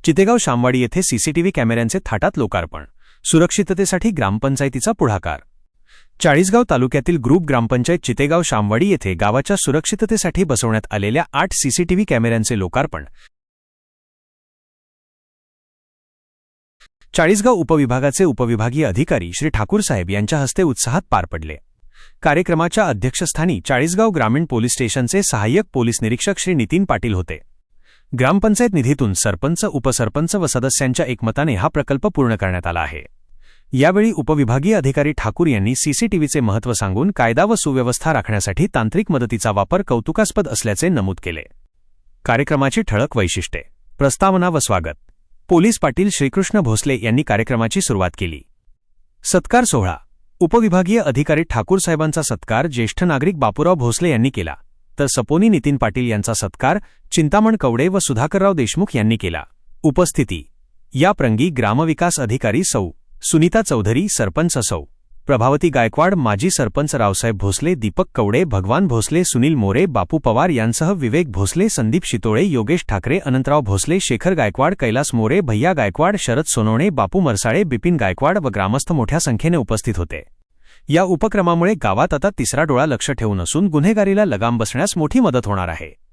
चितेगाव शामवाडी येथे सीसीटीव्ही कॅमेऱ्यांचे थाटात लोकार्पण, सुरक्षिततेसाठी ग्रामपंचायतीचा पुढाकार। चाळीसगाव तालुक्यातील ग्रुप ग्रामपंचायत चितेगाव शामवाडी येथे गावाच्या सुरक्षिततेसाठी बसवण्यात आलेल्या 8 सीसीटीव्ही कॅमेऱ्यांचे लोकार्पण चाळीसगाव उपविभागाचे उपविभागीय अधिकारी श्री ठाकूर साहेब यांच्या हस्ते उत्साहात पार पडले। कार्यक्रमाच्या अध्यक्षस्थानी चाळीसगाव ग्रामीण पोलीस स्टेशनचे सहाय्यक पोलीस निरीक्षक श्री नितीन पाटील होते। ग्रामपंचायत निधीतून सरपंच, उपसरपंच व सदस्यांच्या एकमताने हा प्रकल्प पूर्ण करण्यात आला आहे। यावेळी उपविभागीय अधिकारी ठाकूर यांनी सीसीटीव्हीचे महत्त्व सांगून कायदा व सुव्यवस्था राखण्यासाठी तांत्रिक मदतीचा वापर कौतुकास्पद असल्याचे नमूद केले। कार्यक्रमाची ठळक वैशिष्ट्ये, प्रस्तावना व स्वागत। पोलीस पाटील श्रीकृष्ण भोसले यांनी कार्यक्रमाची सुरुवात केली। सत्कार सोहळा, उपविभागीय अधिकारी ठाकूर साहेबांचा सत्कार ज्येष्ठ नागरिक बापूराव भोसले यांनी केला, तर सपोनी नितीन पाटील यांचा सत्कार चिंतामण कवडे व सुधाकरराव देशमुख यांनी केला। उपस्थिती या प्रंगी ग्रामविकास अधिकारी सौ सुनीता चौधरी, सरपंच सौ प्रभावती गायकवाड, माजी सरपंच रावसाहेब भोसले, दीपक कवडे, भगवान भोसले, सुनील मोरे, बापू पवार यांसह विवेक भोसले, संदीप शितोळे, योगेश ठाकरे, अनंतराव भोसले, शेखर गायकवाड, कैलास मोरे, भैया गायकवाड, शरद सोनवणे, बापू मरसाळे, बिपिन गायकवाड व ग्रामस्थ मोठ्या संख्येने उपस्थित होते। या उपक्रमामुळे गावात आता तिसरा डोळा लक्ष ठेवून असून गुन्हेगारीला लगाम बसण्यास मोठी मदत होणार आहे।